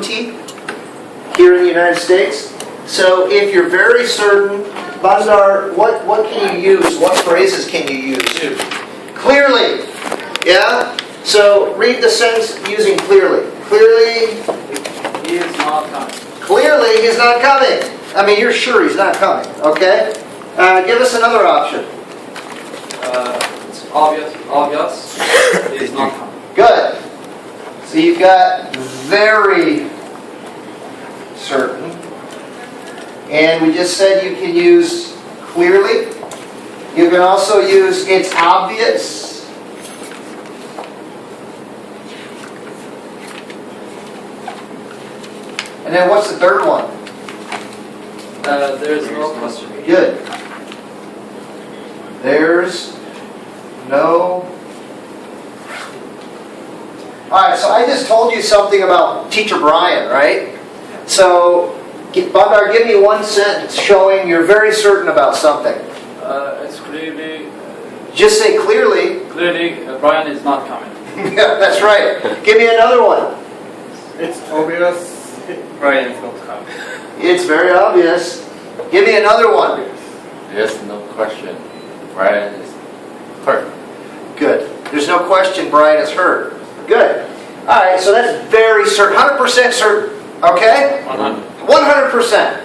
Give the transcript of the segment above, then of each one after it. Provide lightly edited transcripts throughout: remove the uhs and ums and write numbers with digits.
certainty here in the United States. So if you're very certain, Bandar, what can you use? What phrases can you use? Clearly. Yeah? So read the sentence using clearly. Clearly, He is not coming. clearly he's not coming. I mean, you're sure he's not coming, okay? Give us another option. It's obvious. Obvious. He is not coming. Good. So you've got very certain. And we just said you can use clearly. You can also use it's obvious. And then what's the third one? There is no question. Good. There's no... Alright, so I just told you something about Teacher Brian, right? So, Bandar, give me one sentence showing you're very certain about something. It's clearly. Just say clearly. Clearly, Brian is not coming. Yeah, that's right. Give me another one. It's obvious Brian is not coming. It's very obvious. Give me another one. There's no question. Brian is hurt. Good. There's no question Brian is hurt. Good. Alright, so that's very certain. 100% certain. Okay? 100%.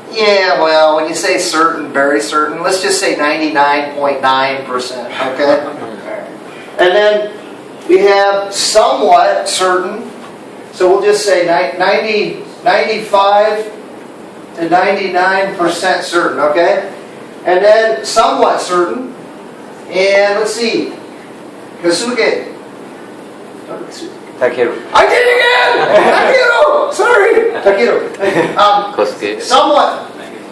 Yeah, well, when you say certain, very certain, let's just say 99.9%. Okay? And then we have somewhat certain. So we'll just say 95 to 99% certain. Okay? And then somewhat certain. And let's see. Kasuke. Takeru. I did it again! Takeru! Sorry! Takeru. Kosuke. Somewhat.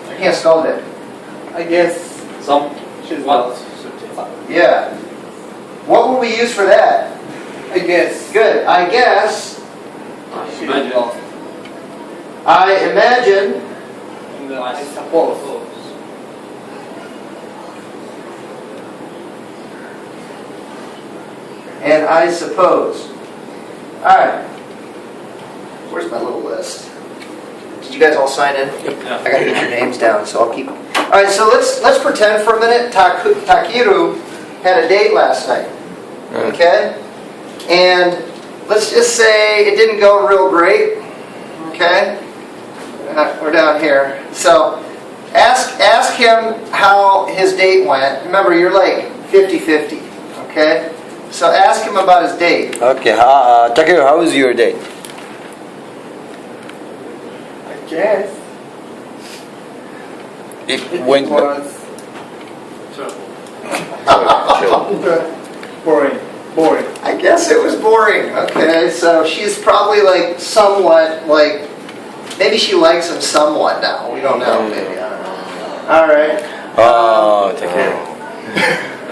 I can't spell that. I guess Some. she's What? not certified. Yeah. What will we use for that? I guess Good. I guess. she's Imagine. lost. I imagine. And I suppose. And I suppose. Alright. Where's my little list? Did you guys all sign in? Yeah. I gotta get your names down, so I'll keep them. Alright, so let's pretend for a minute Takeru had a date last night. Okay? And let's just say it didn't go real great. Okay? We're down here. So ask him how his date went. Remember, you're like 50-50. Okay? So ask him about his date. Okay, Takeru, how was your day? I guess It it went was Sure. boring. I guess it was boring. Okay, so she's probably like somewhat like, maybe she likes him somewhat now. We don't know. Maybe I don't know. All right. Oh, Takeru.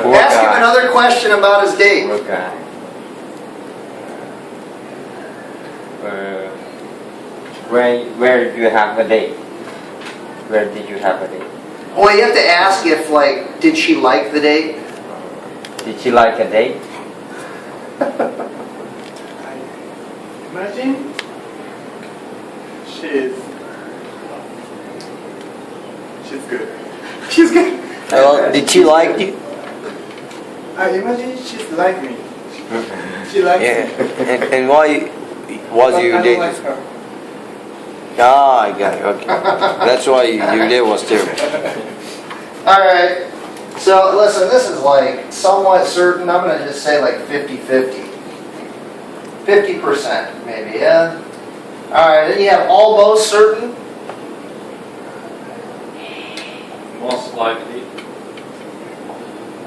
Ask him another question about his date. Okay. Where do you have a date? Where did you have a date? Well, you have to ask if like, did she like the date? Did she like a date? I imagine she's good. She's good. Well, did she like you? I imagine she's like me. She likes Yeah. me. And why was But your I don't date? like her. Ah, I got it. Okay. That's why your day was terrible. All right. So listen, this is like somewhat certain. I'm going to just say like 50-50. 50% maybe, yeah? All right, then you have almost certain. Most likely.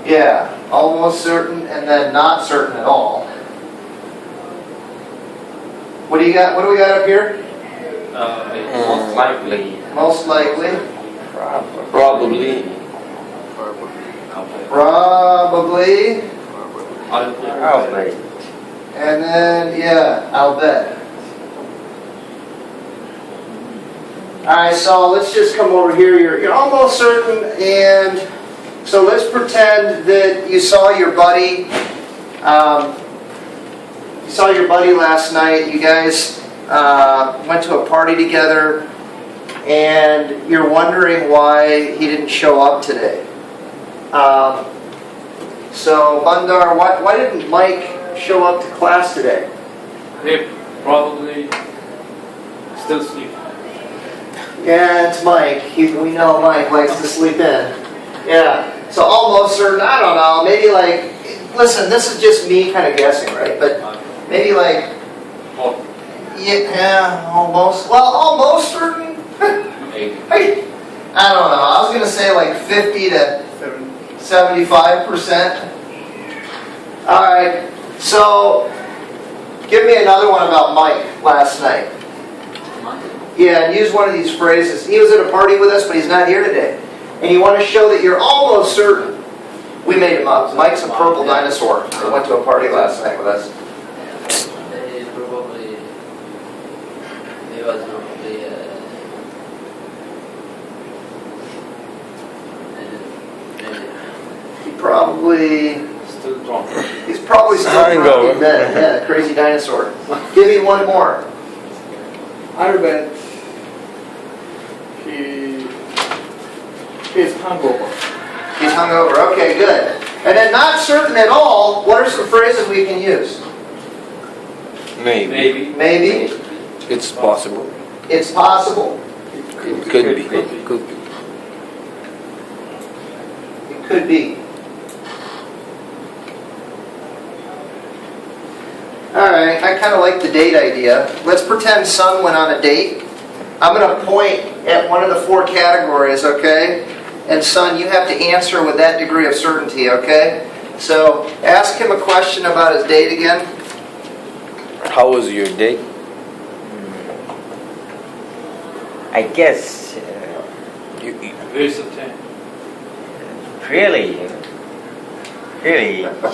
Yeah, almost certain, and then not certain at all. What do you got? What do we got up here? Most likely. Most likely. Probably. Probably. Oh, wait. And then, yeah, I'll bet. Alright, so let's just come over here. You're almost certain, and so let's pretend that you saw your buddy you saw your buddy last night. You guys went to a party together, and you're wondering why he didn't show up today. So, Bandar, why didn't Mike show up to class today? He probably still sleep. Yeah, it's Mike. We know Mike likes to sleep in. Yeah. So almost certain, I don't know, maybe like, listen, this is just me kind of guessing, right? But maybe like, Oh, yeah, almost. Well, almost certain. 80. Hey, I don't know. I was going to say like 50 to 75%. All right. So, give me another one about Mike last night. Yeah, and use one of these phrases. He was at a party with us, but he's not here today. And you want to show that you're almost certain. We made him up. Mike's a purple dinosaur that went to a party last night with us. He was probably Still drunk. He's probably still Hangover. in bed. Yeah, crazy dinosaur. Give me one more. Albert, he's hungover. He's hungover. Okay, good. And then not certain at all, what are some phrases we can use? Maybe. Maybe. Maybe. It's possible. It's possible. It could be. Could be. Could be. It could be. Alright, I kind of like the date idea. Let's pretend Sun went on a date. I'm going to point at one of the 4 categories, okay? And Sun, you have to answer with that degree of certainty, okay? So, ask him a question about his date again. How was your date? I guess Very certain. really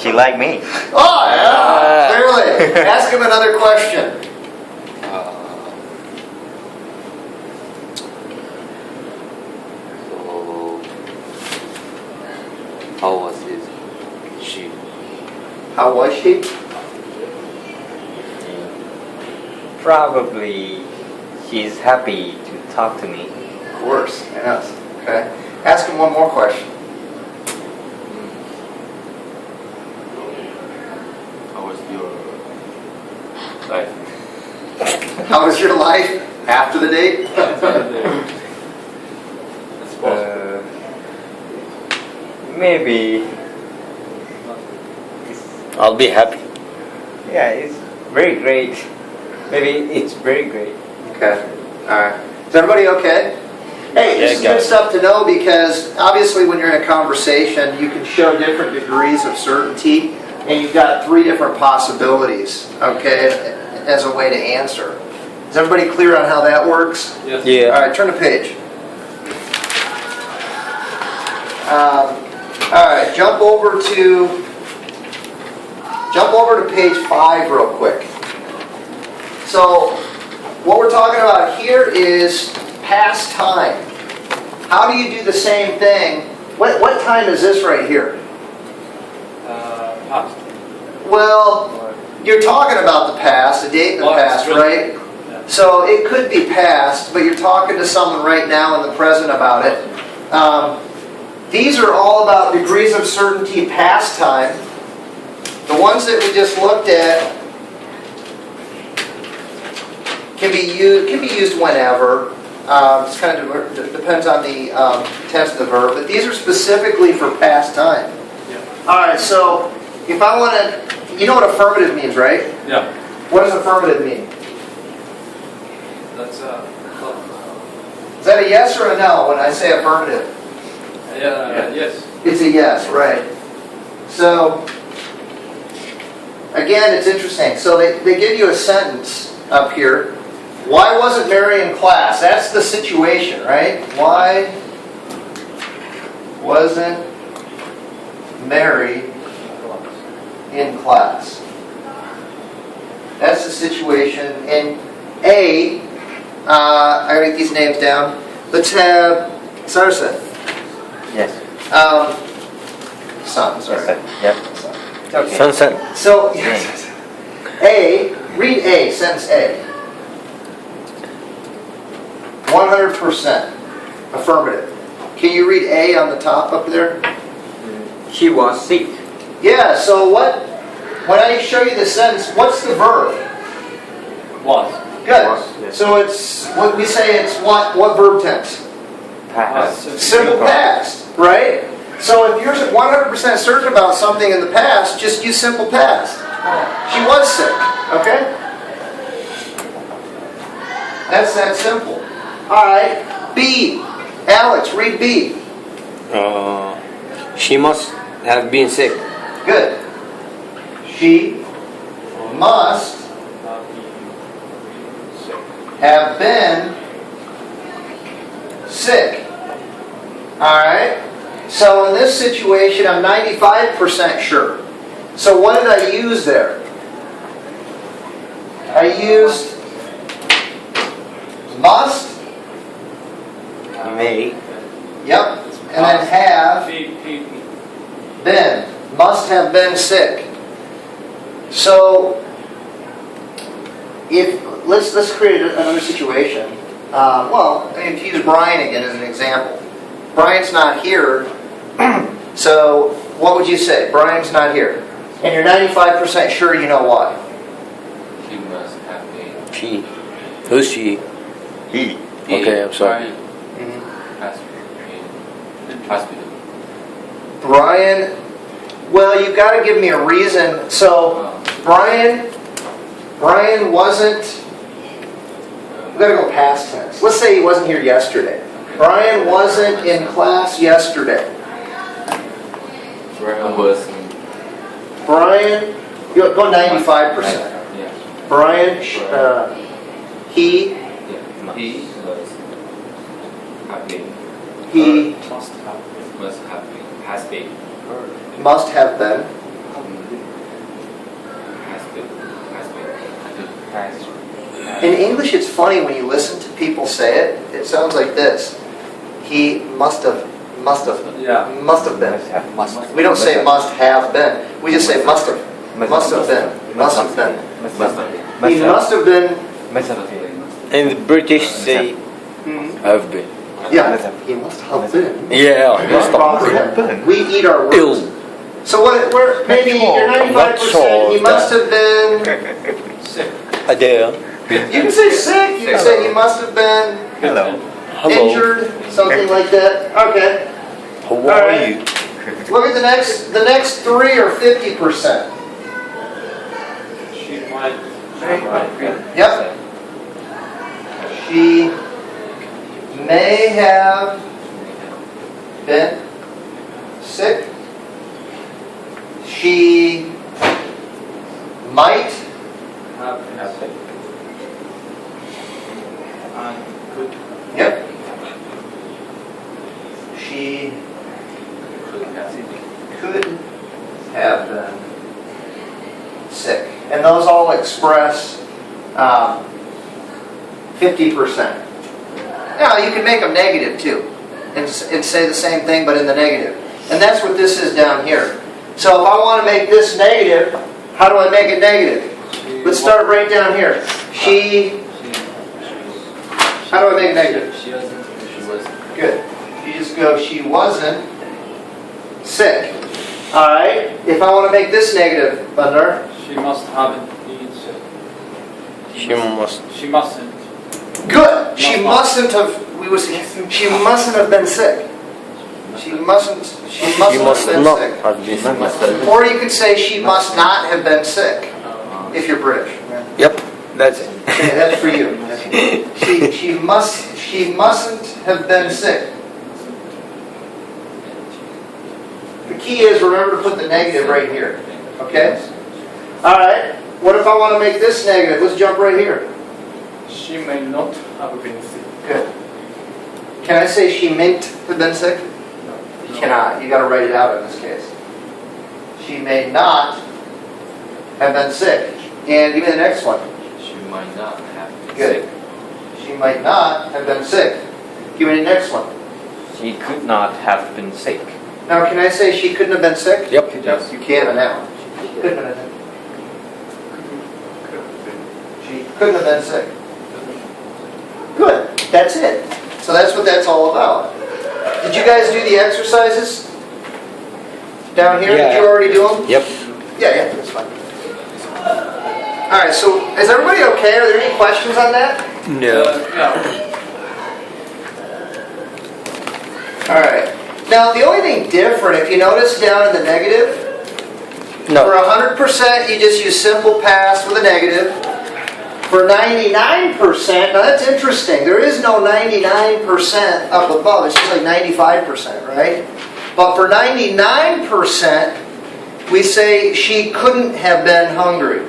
she liked me. Oh, yeah, clearly. Ask him another question. So, how was she? How was she? Probably she's happy to talk to me. Of course, yes. Okay. Ask him one more question. How was your life? How was your life after the date? That's possible. Maybe I'll be happy. yeah, it's very great. Maybe it's very great. Okay. Alright. Is everybody okay? Hey, this is Yeah, good guys. stuff to know because obviously when you're in a conversation, you can show different degrees of certainty and you've got 3 different possibilities, okay, as a way to answer. Is everybody clear on how that works? Yes. Yeah. Alright, turn the page. Alright, jump over to page 5 real quick. So, what we're talking about here is past time. How do you do the same thing? What time is this right here? Past. Well, you're talking about the past, a date in the Oh, it's past, really- right? Yeah. So it could be past, but you're talking to someone right now in the present about it. These are all about degrees of certainty past time. The ones that we just looked at can be used whenever. It kind of depends on the tense of the verb, but these are specifically for past time. Yeah. All right, so if I want to, you know what affirmative means, right? Yeah. What does affirmative mean? That's Is that a yes or a no when I say affirmative? yes. It's a yes, right. So, again, it's interesting. So they give you a sentence up here. Why wasn't Mary in class? That's the situation, right? Why wasn't Mary in class? That's the situation. And A, I write these names down. Let's have Sarsa. Yes. Son, sorry. Yep. Okay. Sunset. So, A, read A, sentence A. 100% affirmative. Can you read A on the top up there? She was sick. Yeah, so when I show you the sentence, what's the verb? Was. Good. So it's, what we say it's what verb tense? Past. Simple past, right? So if you're 100% certain about something in the past, just use simple past. She was sick, okay? That's that simple. All right, B. Alex, read B. She must have been sick. Good. She must have been sick. All right? So in this situation, I'm 95% sure. So what did I use there? I used must. May. Yep. And then have been. Must have been sick. So if let's create another situation. Well, if you use Brian again as an example. Brian's not here. So what would you say? Brian's not here. And you're 95% sure you know why. She must have been. She. Who's she? He. Okay, I'm sorry. Has been in hospital. Brian, well, you've got to give me a reason. So Brian wasn't, we've got to go past tense. Let's say he wasn't here yesterday. Brian wasn't in class yesterday. Brian was in. Brian, go 95%. Yeah. Brian, he Yeah. He was have been. He Must have been. Has been. must have been. Has been. In English, it's funny when you listen to people say it. It sounds like this. He must have Yeah. been. We don't say must have been. We just say must have. Must have been. Must have been. He must have been. And the British say have been. Yeah. He must have been. Yeah, We eat our words. Ill. So we're maybe you're 95%. He must have been. Adele. You can say sick. You can say he must have been Hello. injured. Something like that. Okay. How All are right. you? Look at the next three are 50%. She might. Yep. She may have been sick. She might Yep. She could have been sick. And those all express 50%. Now, you can make them negative too. And say the same thing, but in the negative. And that's what this is down here. So if I want to make this negative, how do I make it negative? Let's start right down here. How do I make it negative? She was. Good. You just go, she wasn't sick. Alright, if I want to make this negative, Bundar, She must haven't been sick. She mustn't. good. She mustn't have. She mustn't have been sick. She mustn't have been sick. have been. Or you could say she must not have been sick. If you're British. Yep, that's it. Okay, that's for you. She mustn't have been sick. The key is remember to put the negative right here. Okay? Alright. What if I want to make this negative? Let's jump right here. She may not have been sick. Good. Can I say she meant to have been sick? You cannot. You got to write it out in this case. She may not have been sick. And give me the next one. She might not have been Good. sick. She might not have been sick. Give me the next one. She could not have been sick. Now, can I say she couldn't have been sick? Yep. You can now. She couldn't have been sick. Couldn't have been sick. Good, that's it. So that's what that's all about. Did you guys do the exercises down here? Did you already do them? Yep. Yeah, that's fine. All right, so is everybody okay? Are there any questions on that? No. Yeah. All right. Now, the only thing different, if you notice down in the negative, for No. 100%, you just use simple past with a negative. For 99%, now that's interesting. There is no 99% up above. It's just like 95%, right? But for 99%, we say she couldn't have been hungry.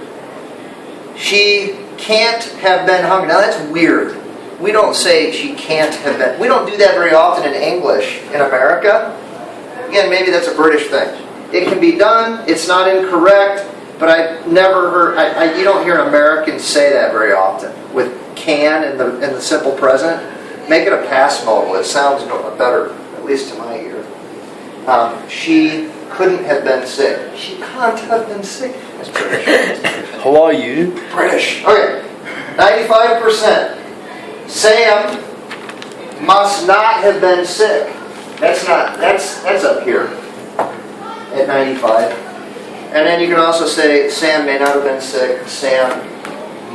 She can't have been hungry. Now that's weird. We don't say she can't have been. We don't do that very often in English in America. Again, maybe that's a British thing. It can be done. It's not incorrect. But I've never heard, you don't hear Americans say that very often. With can in the simple present, make it a past modal. It sounds better, at least to my ear. She couldn't have been sick. She can't have been sick. That's British. How are you? British. Okay, 95%. Sam must not have been sick. That's up here at 95. And then you can also say, Sam may not have been sick. Sam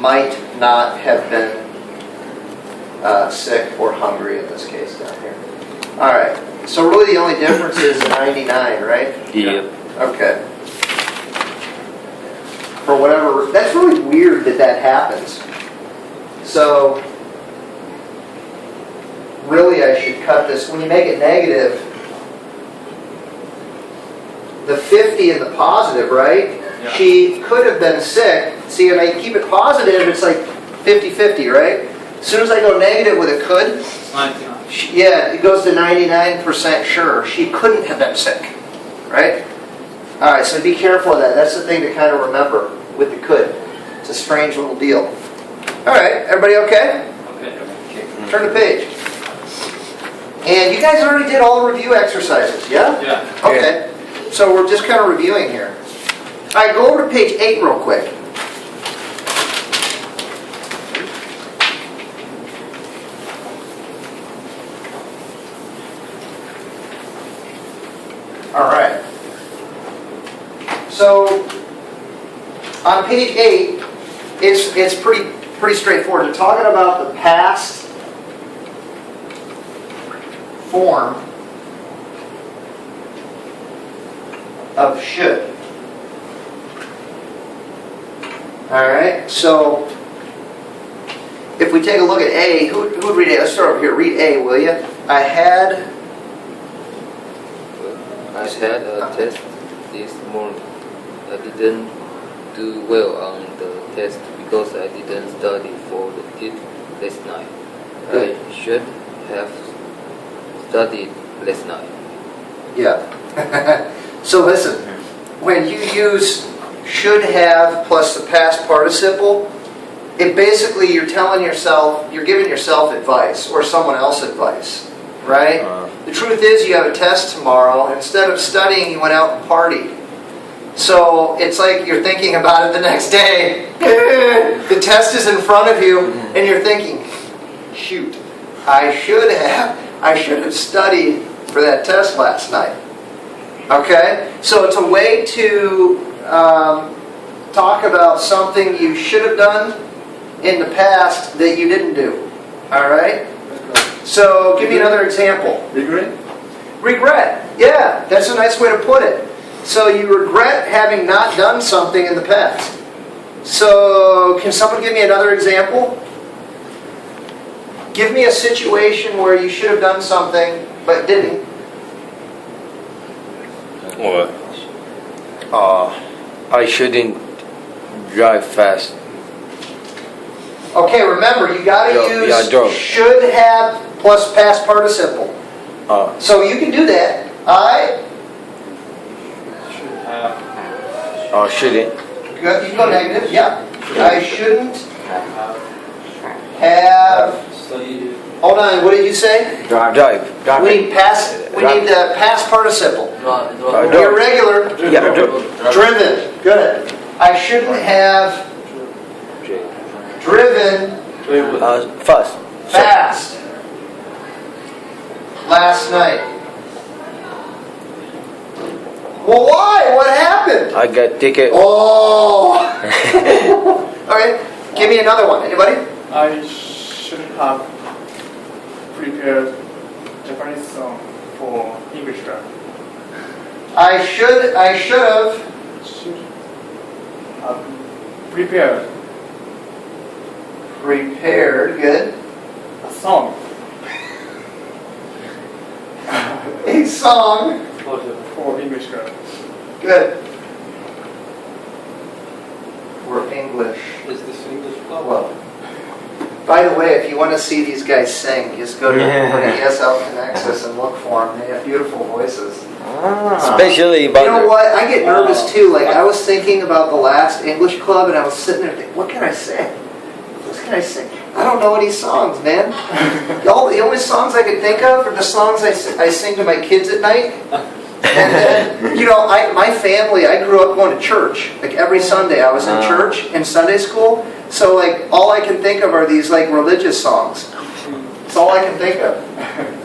might not have been sick or hungry in this case down here. All right. So really the only difference is 99, right? Yep. Okay. For whatever, that's really weird that happens. So really I should cut this. When you make it negative, the 50 and the positive, right? Yeah. She could have been sick. See, when I keep it positive, it's like 50-50, right? As soon as I go negative with a could, It's 99. yeah, it goes to 99% sure. She couldn't have been sick, right? All right, so be careful of that. That's the thing to kind of remember with the could. It's a strange little deal. All right, everybody okay? Okay. Turn the page. And you guys already did all the review exercises, yeah? Yeah. Okay. So we're just kind of reviewing here. All right, go over to page 8 real quick. All right. So on page 8, it's pretty straightforward. They're talking about the past form of should. All right, so if we take a look at A, who would read A? Let's start over here. Read A, will you? I had I had a test this morning. I didn't do well on the test because I didn't study for it last night. Good. I should have studied last night. Yeah. So listen, when you use should have plus the past participle, it basically you're telling yourself, you're giving yourself advice or someone else advice, right? The truth is you have a test tomorrow. Instead of studying, you went out and partied. So it's like you're thinking about it the next day. The test is in front of you and you're thinking, shoot, I should have studied for that test last night. Okay? So it's a way to talk about something you should have done in the past that you didn't do. All right? So give me another example. Regret? Regret. Yeah, that's a nice way to put it. So you regret having not done something in the past. So can someone give me another example? Give me a situation where you should have done something but didn't. What? I shouldn't drive fast. Okay, remember, you got to Yeah, use drove. should have plus past participle. So you can do that. I Should have. Shouldn't. you can go negative. Yeah. I shouldn't Have have. studied. Hold on. What did you say? Drive. We need past. We need the past participle. Drive. You're regular. Yeah, Driven. Good. I shouldn't have driven Fast. fast last night. Well, why? What happened? I got ticket. Oh! Okay, give me another one. Anybody? I should have prepared Japanese song for English rap. I should have Should have prepared prepared, good, a song a song, for English rap. good, for English. Is this English club? Well, by the way, if you want to see these guys sing, just go to ESL Connexus and look for them. They have beautiful voices. Especially about You know what? I get nervous too. Like I was thinking about the last English club, and I was sitting there thinking, what can I say? What can I sing? I don't know any songs, man. The only songs I can think of are the songs I sing to my kids at night. And then, you know, my family, I grew up going to church. Like every Sunday I was in church in Sunday school. So like all I can think of are these like religious songs. That's all I can think of.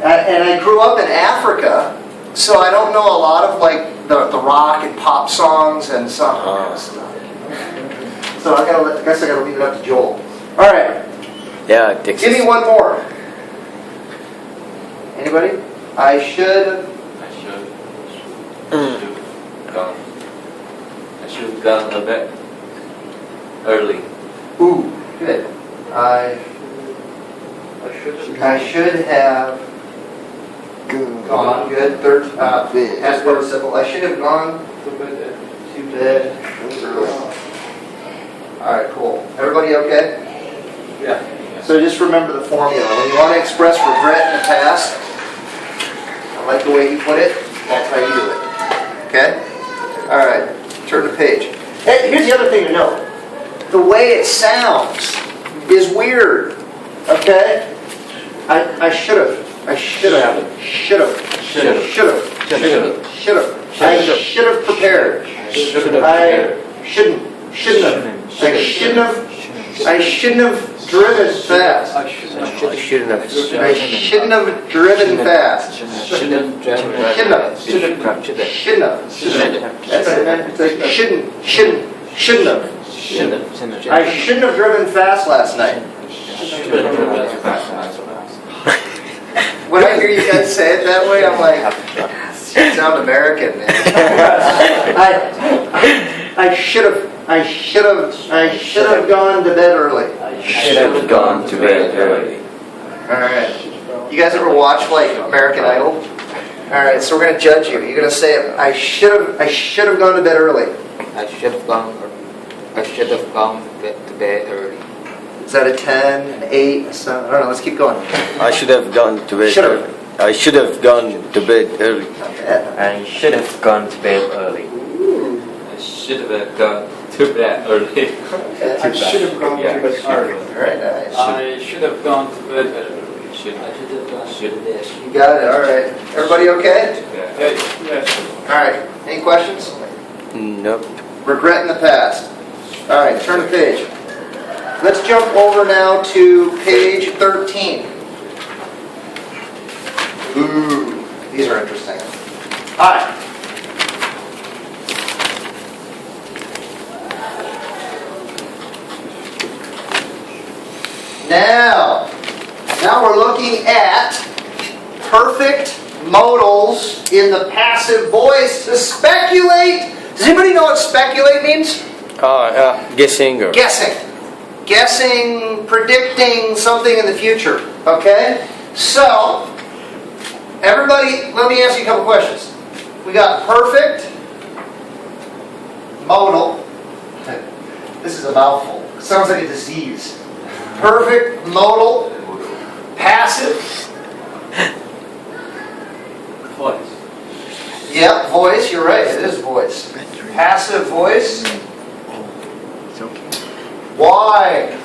And I grew up in Africa, so I don't know a lot of like the rock and pop songs and some stuff. So I guess I gotta leave it up to Joel. All right. Yeah, Texas. Give me one more. Anybody? I should. I should have gone a bit early. Ooh, good. I should have gone. Good. Third. Past participle. I should have gone to bed early. All right. Cool. Everybody okay? Yeah. So just remember the formula. When you want to express regret in the past, I like the way you put it. That's how you do it. Okay? All right. Turn the page. Hey, here's the other thing to note. The way it sounds is weird. Okay? I should have. I should have prepared. I shouldn't have driven fast. I shouldn't have. I shouldn't have driven fast. Shouldn't have driven fast. Shouldn't have. Shouldn't have. Shouldn't have. That's it, man. It's like shouldn't have. I shouldn't have driven fast last night. When I hear you guys say it that way, I'm like, you sound American, man. I should have gone to bed early. Should have gone to bed early. All right. You guys ever watch like American Idol? All right, so we're gonna judge you. You're gonna say it. I should have gone to bed early. I should have gone to bed early. Is that a 10, an 8, a 7? I don't know. Let's keep going. I should have gone to bed. Should have. I should have gone to bed early. Not bad. I should have gone to bed early. I should have gone to bed early. Okay. I should have gone to bed early. All right, nice. I should have gone to bed early. Should have. You got it. All right. Everybody okay? Okay, yes. All right. Any questions? Nope. Regret in the past. All right. Turn the page. Let's jump over now to page 13. Ooh, these are interesting. All right. Now we're looking at perfect modals in the passive voice to speculate. Does anybody know what speculate means? Guessing. Guessing, predicting something in the future. Okay? So, everybody, let me ask you a couple questions. We got perfect, modal. This is a mouthful. It sounds like a disease. Perfect, modal, passive. Voice. Yep, voice. You're right. It is voice. Passive voice. Why?